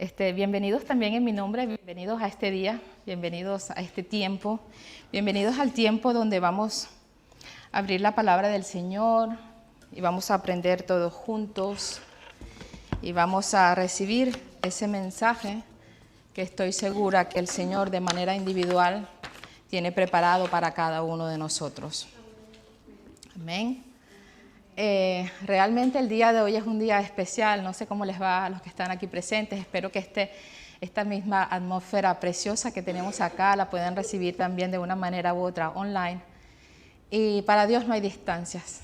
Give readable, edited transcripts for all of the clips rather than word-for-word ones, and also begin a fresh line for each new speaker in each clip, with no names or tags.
Bienvenidos también en mi nombre, bienvenidos a este día, bienvenidos a este tiempo, bienvenidos al tiempo donde vamos a abrir la palabra del Señor y vamos a aprender todos juntos y vamos a recibir ese mensaje que estoy segura que el Señor de manera individual tiene preparado para cada uno de nosotros. Amén. Realmente el día de hoy es un día especial, no sé cómo les va a los que están aquí presentes, espero que esta misma atmósfera preciosa que tenemos acá la puedan recibir también de una manera u otra online. Y para Dios no hay distancias,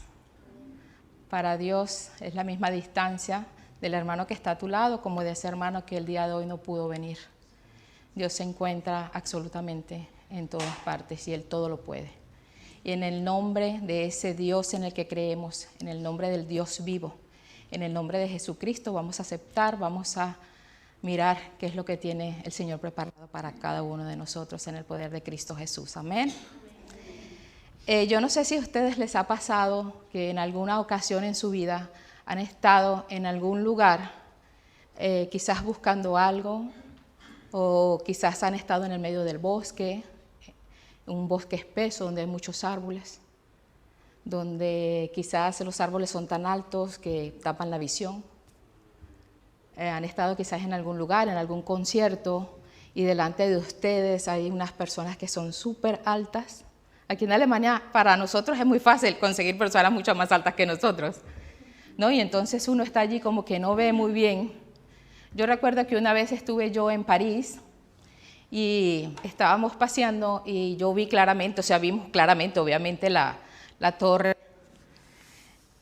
para Dios es la misma distancia del hermano que está a tu lado como de ese hermano que el día de hoy no pudo venir. Dios se encuentra absolutamente en todas partes y Él todo lo puede. Y en el nombre de ese Dios en el que creemos, en el nombre del Dios vivo, en el nombre de Jesucristo vamos a aceptar, vamos a mirar qué es lo que tiene el Señor preparado para cada uno de nosotros en el poder de Cristo Jesús. Amén. Yo no sé si a ustedes les ha pasado que en alguna ocasión en su vida han estado en algún lugar, quizás buscando algo, o quizás han estado en el medio del bosque, un bosque espeso donde hay muchos árboles, donde quizás los árboles son tan altos que tapan la visión. Han estado quizás en algún lugar, en algún concierto, y delante de ustedes hay unas personas que son súper altas. Aquí en Alemania para nosotros es muy fácil conseguir personas mucho más altas que nosotros, ¿no? Y entonces uno está allí como que no ve muy bien. Yo recuerdo que una vez estuve yo en París, y estábamos paseando y yo vi claramente, vimos claramente obviamente la torre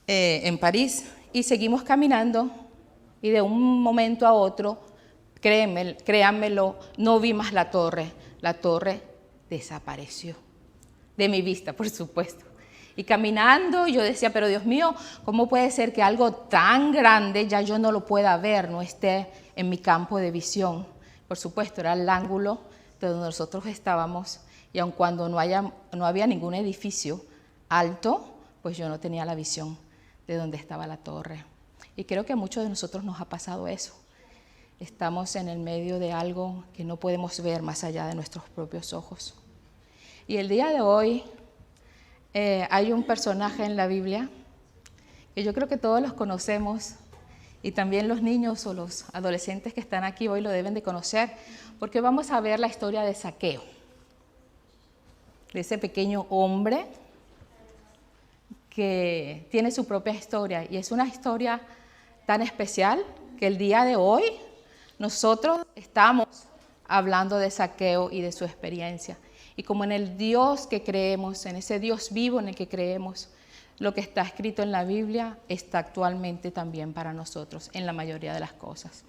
en París y seguimos caminando y de un momento a otro, créanmelo, no vi más la torre desapareció de mi vista, por supuesto. Y caminando yo decía, pero Dios mío, ¿cómo puede ser que algo tan grande ya yo no lo pueda ver, no esté en mi campo de visión? Por supuesto, era el ángulo de donde nosotros estábamos y aun cuando no había ningún edificio alto, pues yo no tenía la visión de donde estaba la torre. Y creo que a muchos de nosotros nos ha pasado eso. Estamos en el medio de algo que no podemos ver más allá de nuestros propios ojos. Y el día de hoy hay un personaje en la Biblia que yo creo que todos los conocemos, y también los niños o los adolescentes que están aquí hoy lo deben de conocer, porque vamos a ver la historia de Zaqueo, de ese pequeño hombre que tiene su propia historia, y es una historia tan especial que el día de hoy nosotros estamos hablando de Zaqueo y de su experiencia. Y como en el Dios que creemos, en ese Dios vivo en el que creemos, lo que está escrito en la Biblia está actualmente también para nosotros en la mayoría de las cosas.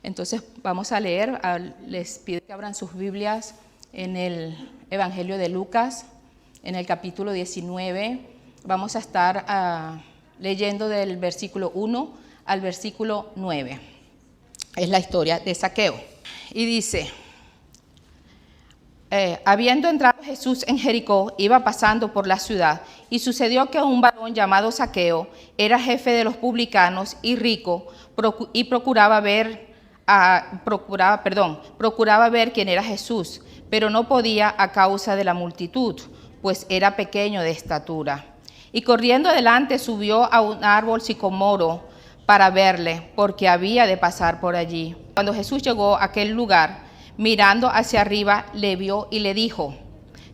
Entonces vamos a leer, les pido que abran sus Biblias en el Evangelio de Lucas, en el capítulo 19. Vamos a estar leyendo del versículo 1 al versículo 9. Es la historia de Zaqueo. Y dice: habiendo entrado Jesús en Jericó, iba pasando por la ciudad, y sucedió que un varón llamado Zaqueo era jefe de los publicanos y rico, y procuraba ver quién era Jesús, pero no podía a causa de la multitud, pues era pequeño de estatura. Y corriendo adelante subió a un árbol sicomoro para verle, porque había de pasar por allí. Cuando Jesús llegó a aquel lugar, mirando hacia arriba, le vio y le dijo: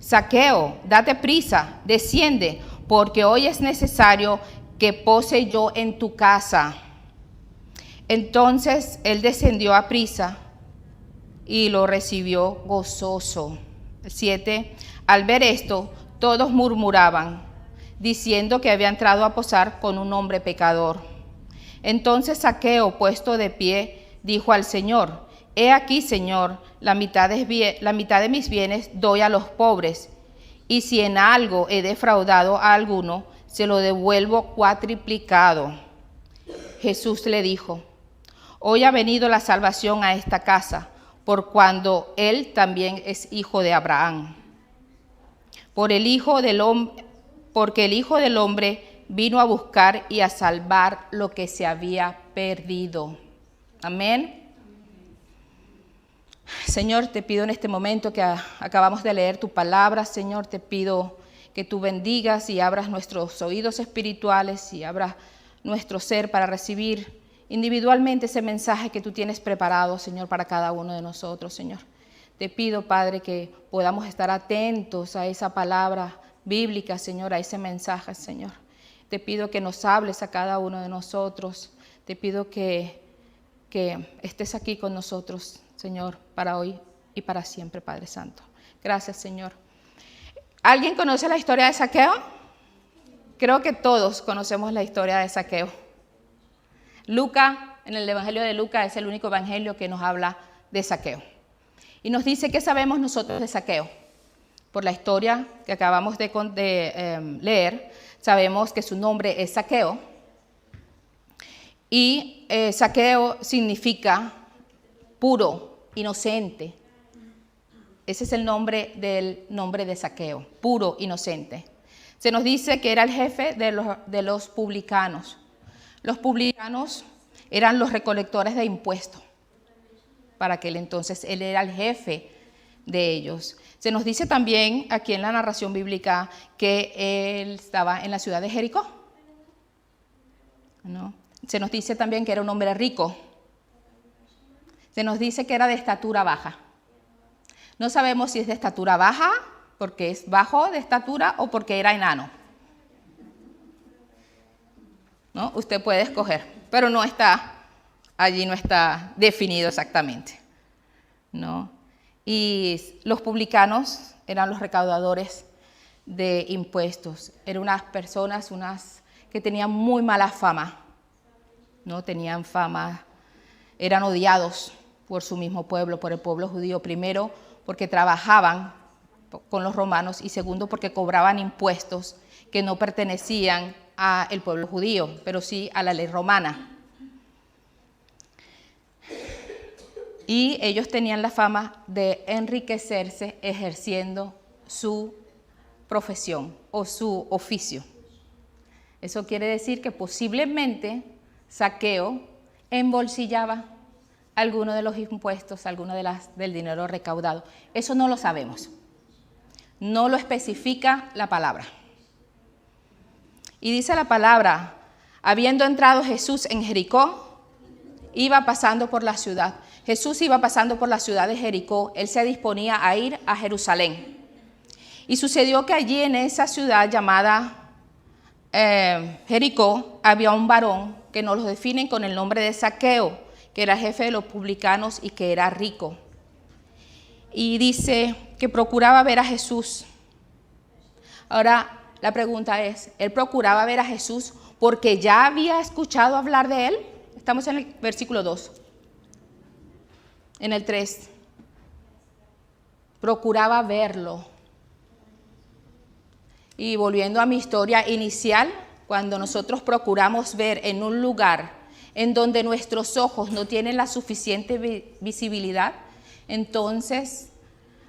Zaqueo, date prisa, desciende, porque hoy es necesario que pose yo en tu casa. Entonces él descendió a prisa y lo recibió gozoso. 7. Al ver esto, todos murmuraban, diciendo que había entrado a posar con un hombre pecador. Entonces Zaqueo, puesto de pie, dijo al Señor: He aquí, Señor, la mitad de mis bienes doy a los pobres, y si en algo he defraudado a alguno, se lo devuelvo cuatriplicado. Jesús le dijo: Hoy ha venido la salvación a esta casa, por cuando él también es hijo de Abraham. Porque el Hijo del Hombre vino a buscar y a salvar lo que se había perdido. Amén. Señor, te pido en este momento que acabamos de leer tu palabra, Señor, te pido que tú bendigas y abras nuestros oídos espirituales y abras nuestro ser para recibir individualmente ese mensaje que tú tienes preparado, Señor, para cada uno de nosotros, Señor. Te pido, Padre, que podamos estar atentos a esa palabra bíblica, Señor, a ese mensaje, Señor. Te pido que nos hables a cada uno de nosotros. Te pido que estés aquí con nosotros, Señor, para hoy y para siempre, Padre Santo. Gracias, Señor. ¿Alguien conoce la historia de Zaqueo? Creo que todos conocemos la historia de Zaqueo. Lucas, en el Evangelio de Lucas, es el único evangelio que nos habla de Zaqueo. Y nos dice qué sabemos nosotros de Zaqueo. Por la historia que acabamos de leer, sabemos que su nombre es Zaqueo. Y Zaqueo significa puro, inocente. Ese es el nombre de Zaqueo, puro, inocente. Se nos dice que era el jefe de los publicanos. Los publicanos eran los recolectores de impuestos. Para aquel entonces él era el jefe de ellos. Se nos dice también aquí en la narración bíblica que él estaba en la ciudad de Jericó, ¿no? Se nos dice también que era un hombre rico. Se nos dice que era de estatura baja. No sabemos si es de estatura baja, porque es bajo de estatura, o porque era enano, ¿no? Usted puede escoger, pero allí no está definido exactamente, ¿no? Y los publicanos eran los recaudadores de impuestos. Eran unas personas que tenían muy mala fama, ¿no? Tenían fama, eran odiados por su mismo pueblo, por el pueblo judío, primero porque trabajaban con los romanos y segundo porque cobraban impuestos que no pertenecían al pueblo judío, pero sí a la ley romana. Y ellos tenían la fama de enriquecerse ejerciendo su profesión o su oficio. Eso quiere decir que posiblemente Zaqueo embolsillaba alguno de los impuestos, alguno del dinero recaudado. Eso no lo sabemos. No lo especifica la palabra. Y dice la palabra, habiendo entrado Jesús en Jericó, iba pasando por la ciudad. Jesús iba pasando por la ciudad de Jericó. Él se disponía a ir a Jerusalén. Y sucedió que allí en esa ciudad llamada Jericó había un varón que nos lo definen con el nombre de Zaqueo, que era jefe de los publicanos y que era rico. Y dice que procuraba ver a Jesús. Ahora, la pregunta es, ¿él procuraba ver a Jesús porque ya había escuchado hablar de él? Estamos en el versículo 2. En el 3. Procuraba verlo. Y volviendo a mi historia inicial, cuando nosotros procuramos ver en un lugar en donde nuestros ojos no tienen la suficiente visibilidad, entonces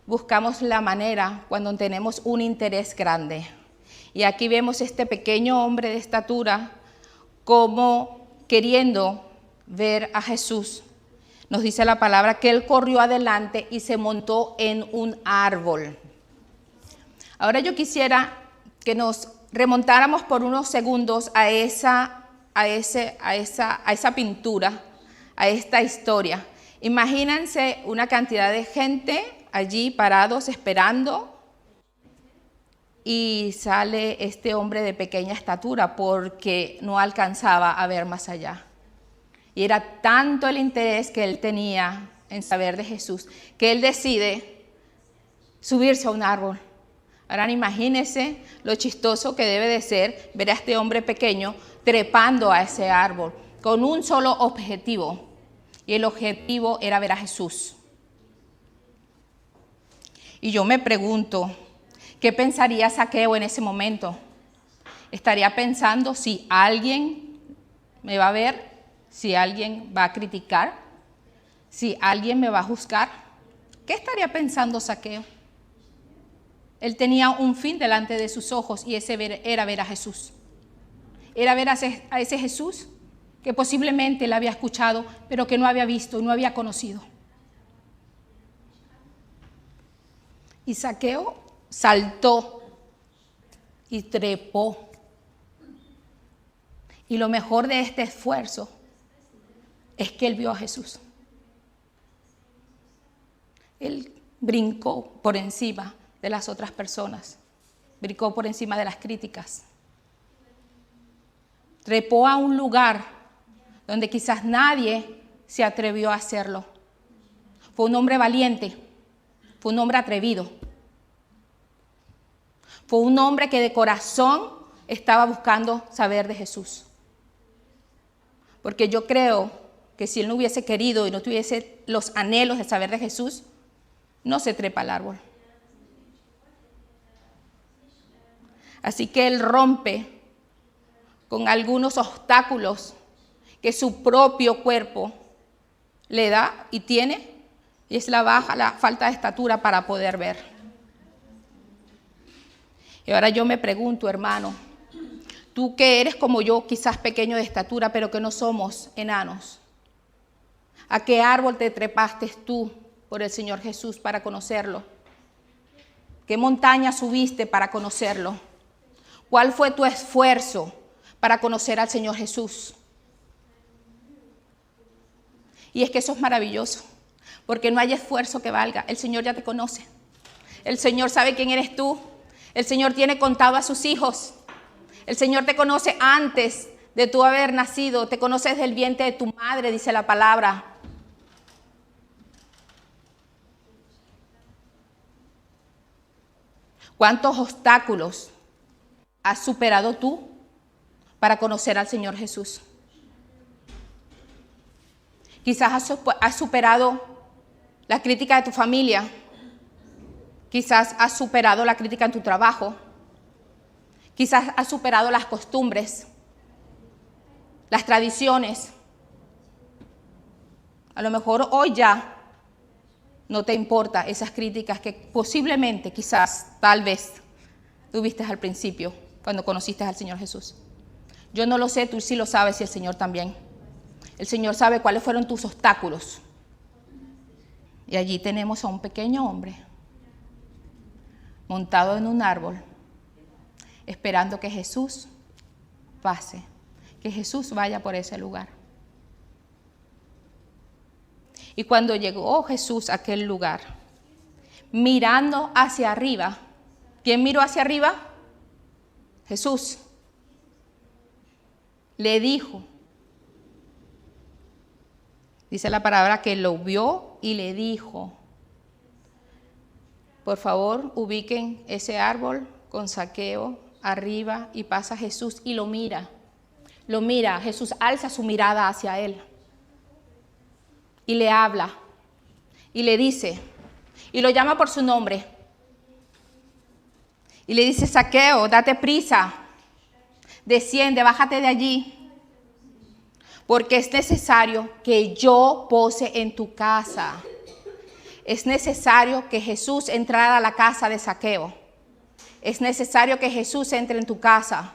buscamos la manera cuando tenemos un interés grande. Y aquí vemos este pequeño hombre de estatura como queriendo ver a Jesús. Nos dice la palabra que él corrió adelante y se montó en un árbol. Ahora yo quisiera que nos remontáramos por unos segundos a esa pintura, a esta historia. Imagínense una cantidad de gente allí parados esperando y sale este hombre de pequeña estatura porque no alcanzaba a ver más allá. Y era tanto el interés que él tenía en saber de Jesús que él decide subirse a un árbol. Ahora imagínense lo chistoso que debe de ser ver a este hombre pequeño trepando a ese árbol con un solo objetivo, y el objetivo era ver a Jesús. Y yo me pregunto, ¿qué pensaría Zaqueo en ese momento? ¿Estaría pensando si alguien me va a ver, si alguien va a criticar, si alguien me va a juzgar? ¿Qué estaría pensando Zaqueo? Él tenía un fin delante de sus ojos y ese era ver a Jesús. Era ver a ese Jesús que posiblemente él había escuchado, pero que no había visto y no había conocido. Y Zaqueo saltó y trepó. Y lo mejor de este esfuerzo es que él vio a Jesús. Él brincó por encima de las otras personas, brincó por encima de las críticas. Trepó a un lugar donde quizás nadie se atrevió a hacerlo. Fue un hombre valiente, fue un hombre atrevido. Fue un hombre que de corazón estaba buscando saber de Jesús. Porque yo creo que si él no hubiese querido y no tuviese los anhelos de saber de Jesús, no se trepa al árbol. Así que él rompe con algunos obstáculos que su propio cuerpo le da y tiene, y es la falta de estatura para poder ver. Y ahora yo me pregunto, hermano, tú que eres como yo, quizás pequeño de estatura, pero que no somos enanos, ¿a qué árbol te trepaste tú por el Señor Jesús para conocerlo? ¿Qué montaña subiste para conocerlo? ¿Cuál fue tu esfuerzo para conocer al Señor Jesús? Y es que eso es maravilloso, porque no hay esfuerzo que valga. El Señor ya te conoce. El Señor sabe quién eres tú. El Señor tiene contado a sus hijos. El Señor te conoce antes de tú haber nacido. Te conoce desde el vientre de tu madre, dice la palabra. ¿Cuántos obstáculos has superado tú para conocer al Señor Jesús? Quizás has superado la crítica de tu familia. Quizás has superado la crítica en tu trabajo. Quizás has superado las costumbres, las tradiciones. A lo mejor hoy ya no te importa esas críticas que posiblemente, quizás, tal vez, tuviste al principio cuando conociste al Señor Jesús. Yo no lo sé, tú sí lo sabes y el Señor también. El Señor sabe cuáles fueron tus obstáculos. Y allí tenemos a un pequeño hombre montado en un árbol, esperando que Jesús pase, que Jesús vaya por ese lugar. Y cuando llegó Jesús a aquel lugar, mirando hacia arriba, ¿quién miró hacia arriba? Jesús. Le dijo, dice la palabra que lo vio y le dijo, por favor, ubiquen ese árbol con Zaqueo arriba y pasa Jesús y lo mira. Lo mira, Jesús alza su mirada hacia él y le habla y le dice, y lo llama por su nombre. Y le dice, Zaqueo, date prisa, desciende, bájate de allí, porque es necesario que yo pose en tu casa. Es necesario que Jesús entrara a la casa de Zaqueo. Es necesario que Jesús entre en tu casa.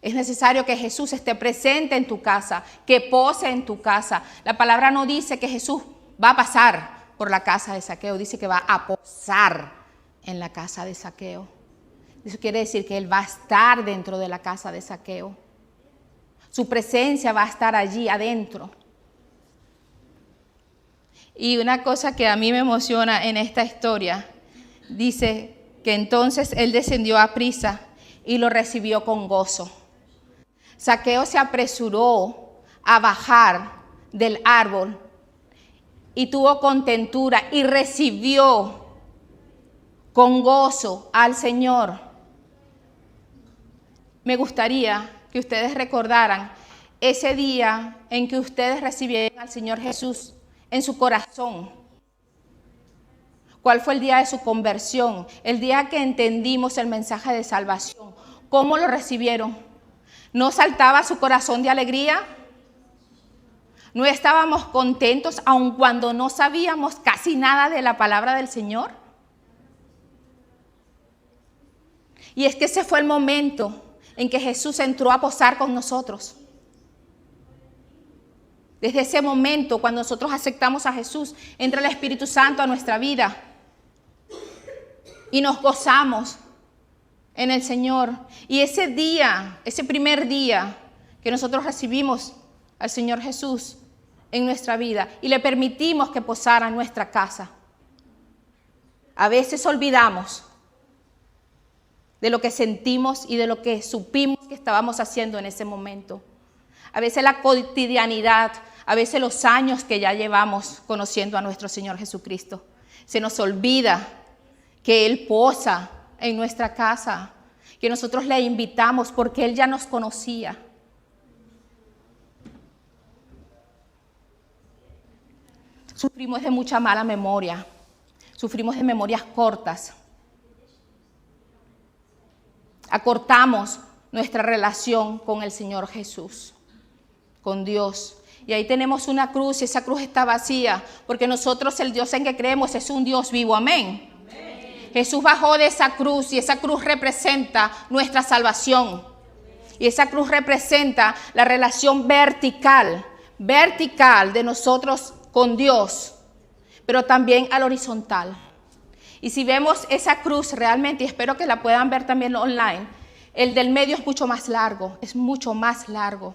Es necesario que Jesús esté presente en tu casa, que pose en tu casa. La palabra no dice que Jesús va a pasar por la casa de Zaqueo, dice que va a posar en la casa de Zaqueo. Eso quiere decir que Él va a estar dentro de la casa de Zaqueo. Su presencia va a estar allí adentro. Y una cosa que a mí me emociona en esta historia, dice que entonces él descendió a prisa y lo recibió con gozo. Zaqueo se apresuró a bajar del árbol y tuvo contentura y recibió con gozo al Señor. Me gustaría que ustedes recordaran ese día en que ustedes recibieron al Señor Jesús en su corazón. ¿Cuál fue el día de su conversión? El día que entendimos el mensaje de salvación. ¿Cómo lo recibieron? ¿No saltaba su corazón de alegría? ¿No estábamos contentos aun cuando no sabíamos casi nada de la palabra del Señor? Y es que ese fue el momento en que Jesús entró a posar con nosotros. Desde ese momento, cuando nosotros aceptamos a Jesús, entra el Espíritu Santo a nuestra vida. y nos gozamos en el Señor. Y ese día, ese primer día que nosotros recibimos al Señor Jesús en nuestra vida y le permitimos que posara en nuestra casa, a veces olvidamos de lo que sentimos y de lo que supimos que estábamos haciendo en ese momento. A veces la cotidianidad, a veces los años que ya llevamos conociendo a nuestro Señor Jesucristo, se nos olvida que Él posa en nuestra casa, que nosotros le invitamos porque Él ya nos conocía. Sufrimos de mucha mala memoria, sufrimos de memorias cortas. Acortamos nuestra relación con el Señor Jesús, con Dios. Y ahí tenemos una cruz y esa cruz está vacía, porque nosotros el Dios en que creemos es un Dios vivo. Amén. Amén. Jesús bajó de esa cruz y esa cruz representa nuestra salvación. Y esa cruz representa la relación vertical de nosotros con Dios, pero también al horizontal. Y si vemos esa cruz realmente, y espero que la puedan ver también online, el del medio es mucho más largo,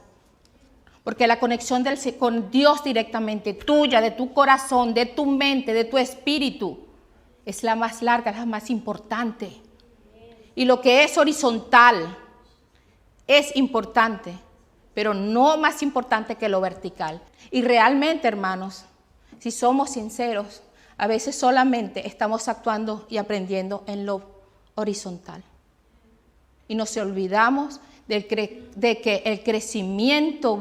porque la conexión con Dios directamente, tuya, de tu corazón, de tu mente, de tu espíritu, es la más larga, es la más importante. Y lo que es horizontal es importante, pero no más importante que lo vertical. Y realmente, hermanos, si somos sinceros, a veces solamente estamos actuando y aprendiendo en lo horizontal. Y nos olvidamos de que el crecimiento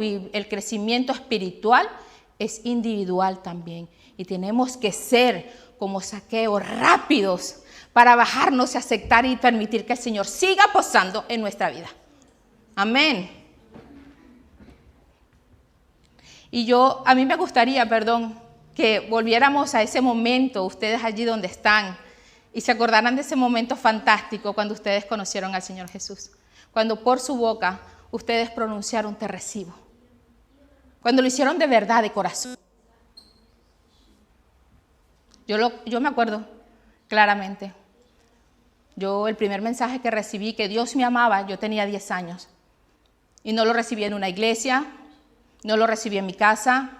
espiritual es individual también. Y tenemos que ser como Zaqueo, rápidos para bajarnos y aceptar y permitir que el Señor siga posando en nuestra vida. Amén. Y a mí me gustaría, que volviéramos a ese momento, ustedes allí donde están, y se acordaran de ese momento fantástico cuando ustedes conocieron al Señor Jesús. Cuando por su boca ustedes pronunciaron te recibo. Cuando lo hicieron de verdad, de corazón. Yo me acuerdo claramente. El primer mensaje que recibí, que Dios me amaba, yo tenía 10 años. Y no lo recibí en una iglesia, no lo recibí en mi casa.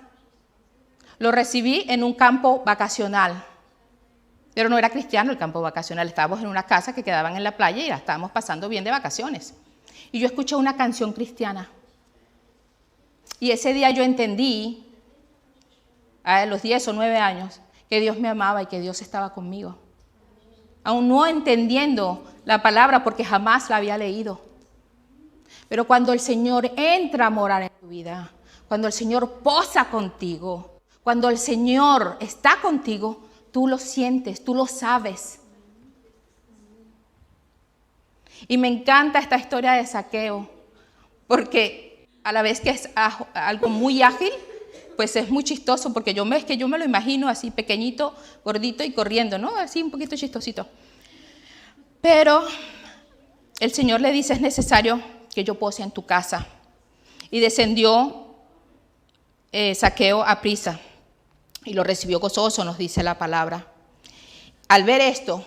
Lo recibí en un campo vacacional, pero no era cristiano el campo vacacional. Estábamos en una casa que quedaban en la playa y la estábamos pasando bien de vacaciones. Y yo escuché una canción cristiana. Y ese día yo entendí, a los 10 o 9 años, que Dios me amaba y que Dios estaba conmigo. Aún no entendiendo la palabra porque jamás la había leído. Pero cuando el Señor entra a morar en tu vida, cuando el Señor posa contigo, cuando el Señor está contigo, tú lo sientes, tú lo sabes. Y me encanta esta historia de Zaqueo, porque a la vez que es algo muy ágil, pues es muy chistoso, porque yo me lo imagino así pequeñito, gordito y corriendo, ¿no? Así un poquito chistosito. Pero el Señor le dice, es necesario que yo pose en tu casa. Y descendió Zaqueo a prisa. Y lo recibió gozoso, nos dice la palabra. Al ver esto,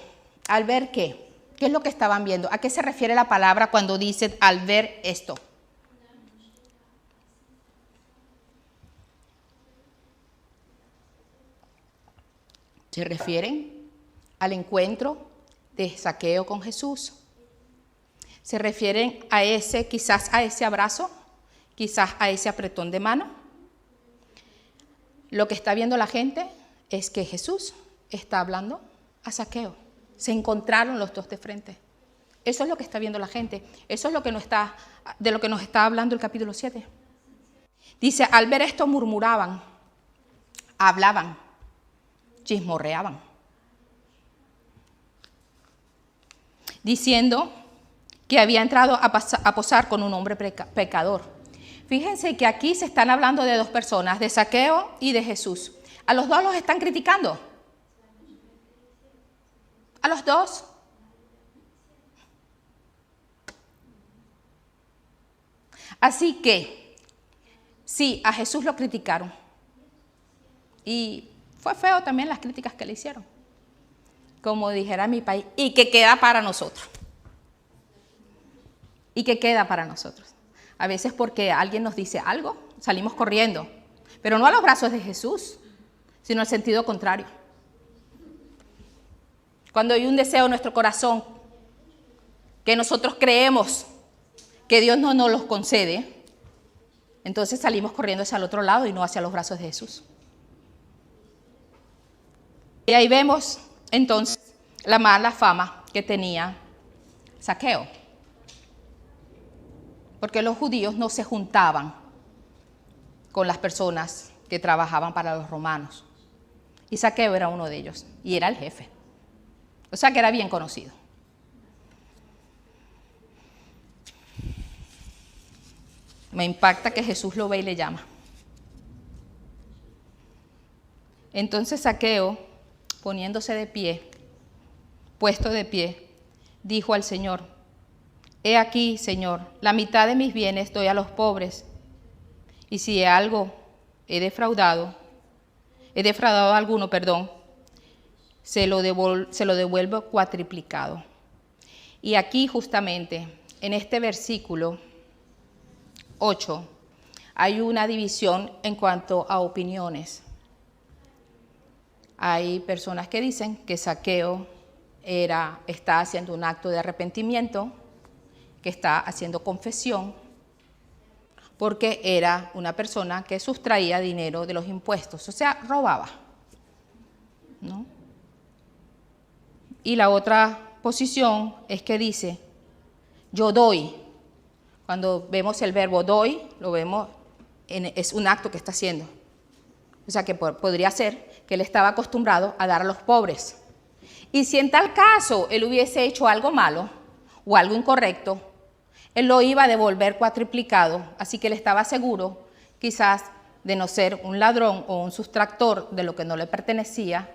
¿al ver qué? ¿Qué es lo que estaban viendo? ¿A qué se refiere la palabra cuando dice al ver esto? Se refieren al encuentro de Zaqueo con Jesús. Se refieren quizás a ese abrazo, quizás a ese apretón de mano. Lo que está viendo la gente es que Jesús está hablando a Zaqueo. Se encontraron los dos de frente. Eso es lo que está viendo la gente. Eso es de lo que nos está hablando el capítulo 7. Dice, al ver esto murmuraban, hablaban, chismorreaban, diciendo que había entrado a posar con un hombre pecador. Fíjense que aquí se están hablando de dos personas, de Zaqueo y de Jesús. A los dos los están criticando. A los dos. Así que, sí, a Jesús lo criticaron. Y fue feo también las críticas que le hicieron. como dijera mi país, y que queda para nosotros. Y que queda para nosotros. A veces porque alguien nos dice algo, salimos corriendo, pero no a los brazos de Jesús, sino al sentido contrario. Cuando hay un deseo en nuestro corazón que nosotros creemos que Dios no nos los concede, entonces salimos corriendo hacia el otro lado y no hacia los brazos de Jesús. Y ahí vemos entonces la mala fama que tenía Zaqueo. Porque los judíos no se juntaban con las personas que trabajaban para los romanos. Y Zaqueo era uno de ellos, y era el jefe. O sea que era bien conocido. Me impacta que Jesús lo ve y le llama. Entonces Zaqueo, poniéndose de pie, puesto de pie, dijo al Señor: He aquí, Señor, la mitad de mis bienes doy a los pobres, y si algo he defraudado a alguno, se lo devuelvo cuatriplicado. Y aquí justamente, en este versículo 8, hay una división en cuanto a opiniones. Hay personas que dicen que Zaqueo está haciendo un acto de arrepentimiento, que está haciendo confesión, porque era una persona que sustraía dinero de los impuestos, o sea, robaba, ¿no? Y la otra posición es que dice: yo doy. Cuando vemos el verbo doy, lo vemos, es un acto que está haciendo. O sea, que podría ser que él estaba acostumbrado a dar a los pobres. Y si en tal caso él hubiese hecho algo malo o algo incorrecto, él lo iba a devolver cuatriplicado, así que él estaba seguro quizás de no ser un ladrón o un sustractor de lo que no le pertenecía,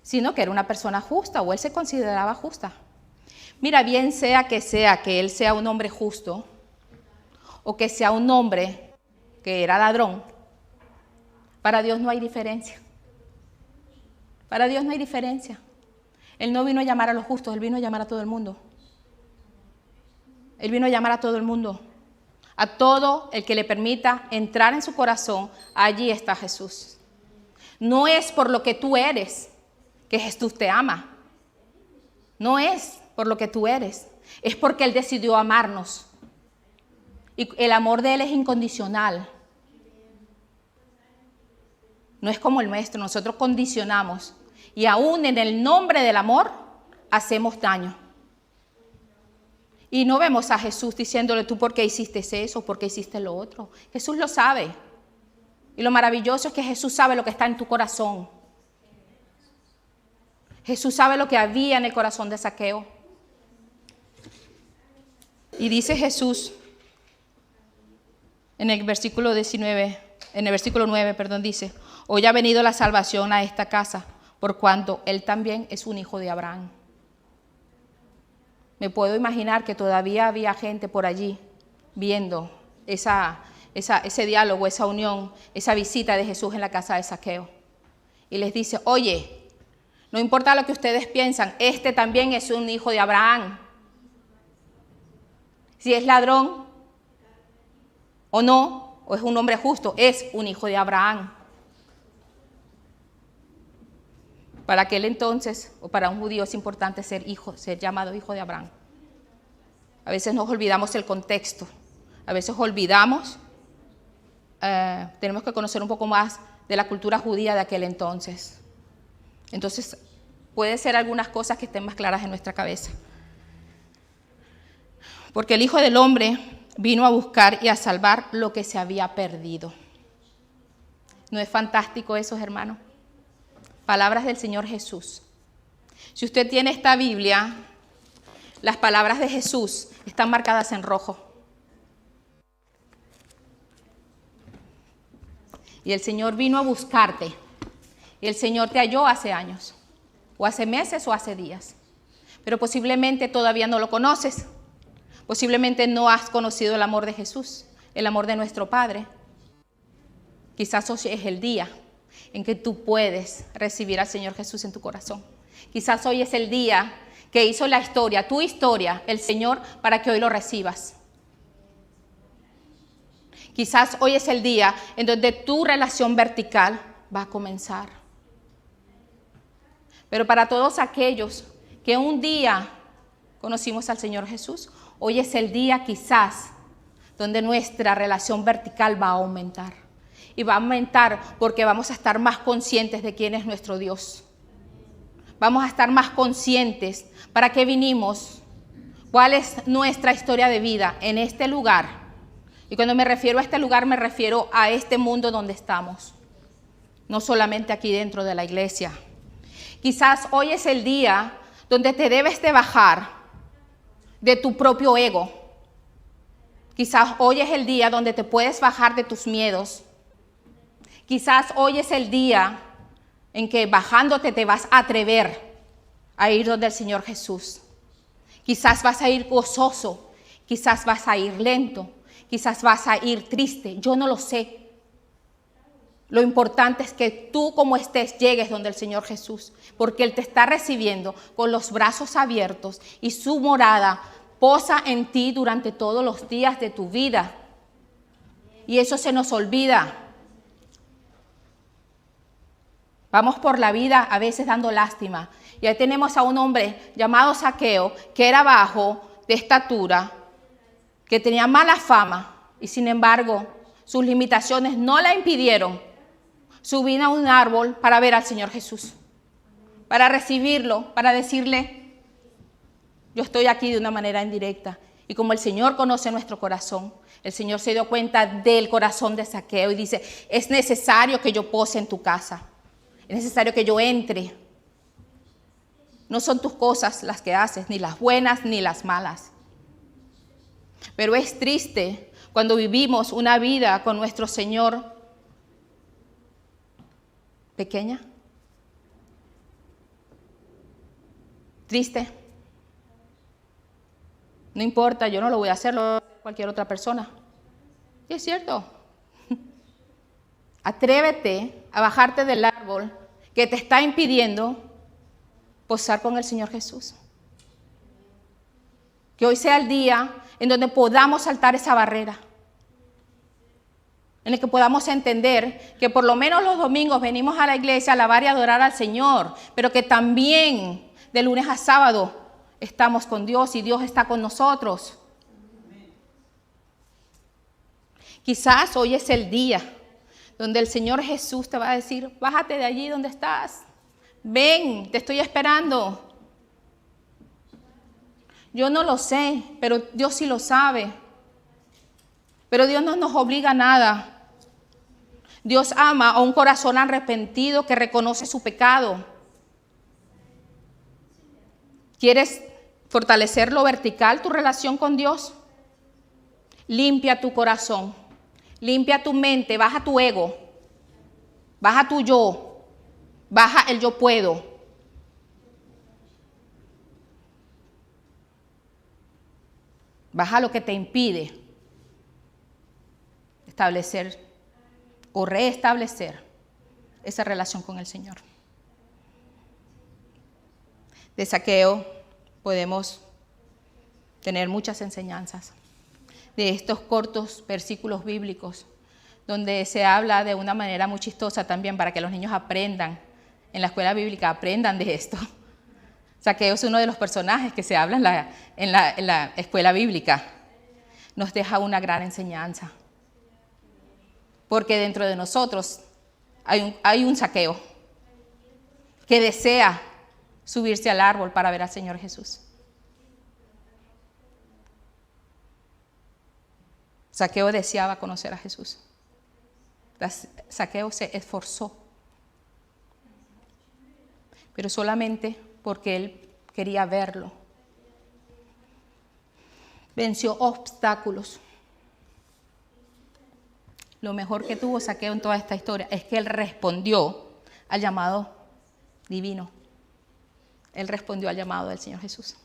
sino que era una persona justa, o él se consideraba justa. Mira, bien sea que él sea un hombre justo, o que sea un hombre que era ladrón, para Dios no hay diferencia. Para Dios no hay diferencia. Él no vino a llamar a los justos, Él vino a llamar a todo el mundo. Él vino a llamar a todo el mundo. A todo el que le permita entrar en su corazón, allí está Jesús. No es por lo que tú eres que Jesús te ama. No es por lo que tú eres. Es porque Él decidió amarnos. Y el amor de Él es incondicional. No es como el nuestro. Nosotros condicionamos. Y aún en el nombre del amor, hacemos daño. Y no vemos a Jesús diciéndole: tú por qué hiciste eso, por qué hiciste lo otro. Jesús lo sabe. Y lo maravilloso es que Jesús sabe lo que está en tu corazón. Jesús sabe lo que había en el corazón de Zaqueo. Y dice Jesús en el versículo 19, en el versículo 9, dice: hoy ha venido la salvación a esta casa, por cuanto él también es un hijo de Abraham. Me puedo imaginar que todavía había gente por allí viendo ese diálogo, esa unión, esa visita de Jesús en la casa de Zaqueo. Y les dice: oye, no importa lo que ustedes piensan, este también es un hijo de Abraham. Si es ladrón o no, o es un hombre justo, es un hijo de Abraham. Para aquel entonces, o para un judío, es importante ser llamado hijo de Abraham. A veces nos olvidamos el contexto, a veces olvidamos, tenemos que conocer un poco más de la cultura judía de aquel entonces. Entonces, puede ser algunas cosas que estén más claras en nuestra cabeza. Porque el Hijo del Hombre vino a buscar y a salvar lo que se había perdido. ¿No es fantástico eso, hermano? Palabras del Señor Jesús. Si usted tiene esta Biblia, las palabras de Jesús están marcadas en rojo. Y el Señor vino a buscarte. Y el Señor te halló hace años, o hace meses, o hace días. Pero posiblemente todavía no lo conoces. Posiblemente no has conocido el amor de Jesús, el amor de nuestro Padre. Quizás hoy es el día en que tú puedes recibir al Señor Jesús en tu corazón. Quizás hoy es el día que hizo la historia, tu historia, el Señor, para que hoy lo recibas. Quizás hoy es el día en donde tu relación vertical va a comenzar. Pero para todos aquellos que un día conocimos al Señor Jesús, hoy es el día quizás donde nuestra relación vertical va a aumentar. Y va a aumentar porque vamos a estar más conscientes de quién es nuestro Dios. Vamos a estar más conscientes para qué vinimos, cuál es nuestra historia de vida en este lugar. Y cuando me refiero a este lugar, me refiero a este mundo donde estamos. No solamente aquí dentro de la iglesia. Quizás hoy es el día donde te debes de bajar de tu propio ego. Quizás hoy es el día donde te puedes bajar de tus miedos. Quizás hoy es el día en que bajándote te vas a atrever a ir donde el Señor Jesús. Quizás vas a ir gozoso, quizás vas a ir lento, quizás vas a ir triste, yo no lo sé. Lo importante es que tú como estés llegues donde el Señor Jesús, porque Él te está recibiendo con los brazos abiertos y su morada posa en ti durante todos los días de tu vida. Y eso se nos olvida. Vamos por la vida a veces dando lástima. Y ahí tenemos a un hombre llamado Zaqueo, que era bajo de estatura, que tenía mala fama, y sin embargo sus limitaciones no le impidieron subir a un árbol para ver al Señor Jesús, para recibirlo, para decirle, yo estoy aquí de una manera indirecta. Y como el Señor conoce nuestro corazón, el Señor se dio cuenta del corazón de Zaqueo y dice, es necesario que yo pose en tu casa. Es necesario que yo entre. No son tus cosas las que haces, ni las buenas ni las malas. Pero es triste cuando vivimos una vida con nuestro Señor pequeña. Triste. No importa, yo no lo voy a hacer, lo va a hacer cualquier otra persona. Y es cierto. Atrévete a bajarte del árbol que te está impidiendo posar con el Señor Jesús. Que hoy sea el día en donde podamos saltar esa barrera. En el que podamos entender que por lo menos los domingos venimos a la iglesia a alabar y adorar al Señor, pero que también de lunes a sábado estamos con Dios y Dios está con nosotros. Quizás hoy es el día donde el Señor Jesús te va a decir, bájate de allí donde estás, ven, te estoy esperando. Yo no lo sé, pero Dios sí lo sabe. Pero Dios no nos obliga a nada. Dios ama a un corazón arrepentido que reconoce su pecado. ¿Quieres fortalecer lo vertical, tu relación con Dios? Limpia tu corazón. Limpia tu mente, baja tu ego, baja tu yo, baja el yo puedo. Baja lo que te impide establecer o restablecer esa relación con el Señor. De Zaqueo podemos tener muchas enseñanzas. De estos cortos versículos bíblicos, donde se habla de una manera muy chistosa también para que los niños aprendan, en la escuela bíblica aprendan de esto. Zaqueo es uno de los personajes que se habla en la escuela bíblica. Nos deja una gran enseñanza, porque dentro de nosotros hay un Zaqueo que desea subirse al árbol para ver al Señor Jesús. Zaqueo deseaba conocer a Jesús. Zaqueo se esforzó, pero solamente porque él quería verlo. Venció obstáculos. Lo mejor que tuvo Zaqueo en toda esta historia es que él respondió al llamado divino. Él respondió al llamado del Señor Jesús.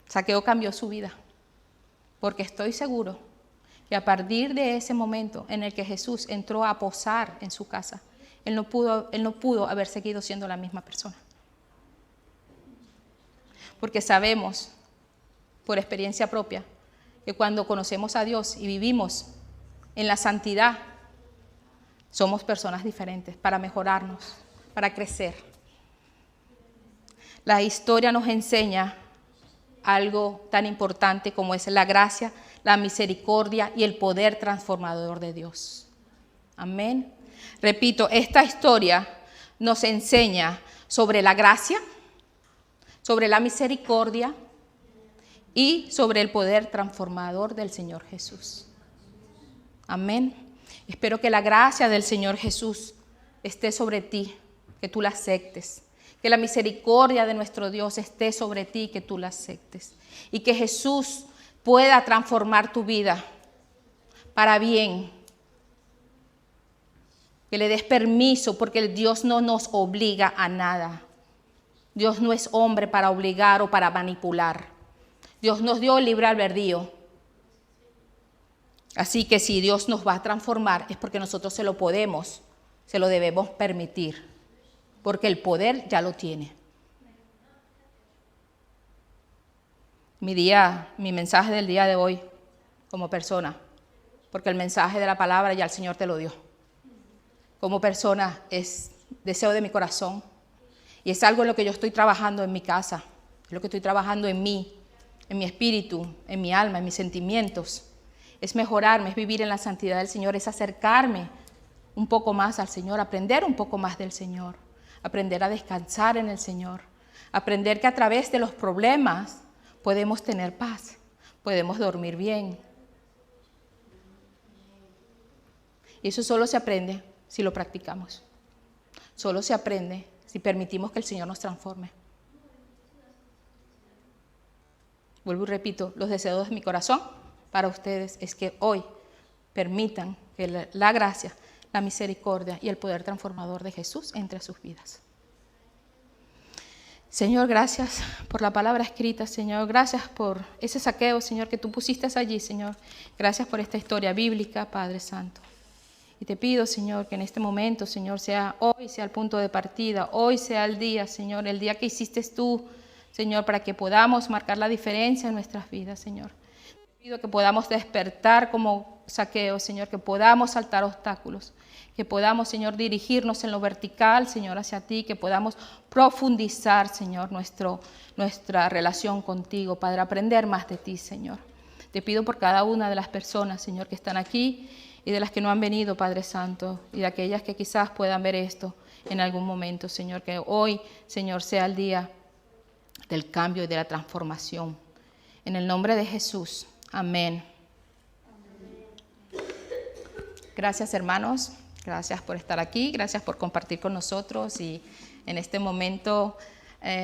Zaqueo cambió su vida. Porque estoy seguro que a partir de ese momento en el que Jesús entró a posar en su casa, Él no pudo haber seguido siendo la misma persona. Porque sabemos, por experiencia propia, que cuando conocemos a Dios y vivimos en la santidad, somos personas diferentes para mejorarnos, para crecer. La historia nos enseña algo tan importante como es la gracia, la misericordia y el poder transformador de Dios. Amén. Repito, esta historia nos enseña sobre la gracia, sobre la misericordia y sobre el poder transformador del Señor Jesús. Amén. Espero que la gracia del Señor Jesús esté sobre ti, que tú la aceptes. Que la misericordia de nuestro Dios esté sobre ti, que tú la aceptes. Y que Jesús pueda transformar tu vida para bien. Que le des permiso, porque Dios no nos obliga a nada. Dios no es hombre para obligar o para manipular. Dios nos dio el libre albedrío. Así que si Dios nos va a transformar es porque nosotros se lo debemos permitir. Porque el poder ya lo tiene. Mi mensaje del día de hoy como persona, porque el mensaje de la palabra ya el Señor te lo dio. Como persona es deseo de mi corazón y es algo en lo que yo estoy trabajando en mi casa, es lo que estoy trabajando en mí, en mi espíritu, en mi alma, en mis sentimientos. Es mejorarme, es vivir en la santidad del Señor, es acercarme un poco más al Señor, aprender un poco más del Señor. Aprender a descansar en el Señor, aprender que a través de los problemas podemos tener paz, podemos dormir bien. Y eso solo se aprende si lo practicamos, solo se aprende si permitimos que el Señor nos transforme. Vuelvo y repito, los deseos de mi corazón para ustedes es que hoy permitan que la gracia, la misericordia y el poder transformador de Jesús entre a sus vidas. Señor, gracias por la palabra escrita, Señor. Gracias por ese Zaqueo, Señor, que tú pusiste allí, Señor. Gracias por esta historia bíblica, Padre Santo. Y te pido, Señor, que en este momento, Señor, hoy sea el punto de partida, hoy sea el día, Señor, el día que hiciste tú, Señor, para que podamos marcar la diferencia en nuestras vidas, Señor. Te pido que podamos despertar como Zaqueo, Señor, que podamos saltar obstáculos, que podamos, Señor, dirigirnos en lo vertical, Señor, hacia ti, que podamos profundizar, Señor, nuestra relación contigo, Padre, aprender más de ti, Señor. Te pido por cada una de las personas, Señor, que están aquí y de las que no han venido, Padre Santo, y de aquellas que quizás puedan ver esto en algún momento, Señor, que hoy, Señor, sea el día del cambio y de la transformación. En el nombre de Jesús. Amén. Gracias, hermanos. Gracias por estar aquí. Gracias por compartir con nosotros. Y en este momento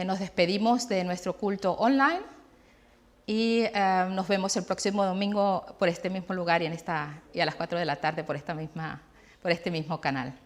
nos despedimos de nuestro culto online. Y nos vemos el próximo domingo por este mismo lugar y a las 4 de la tarde por este mismo canal.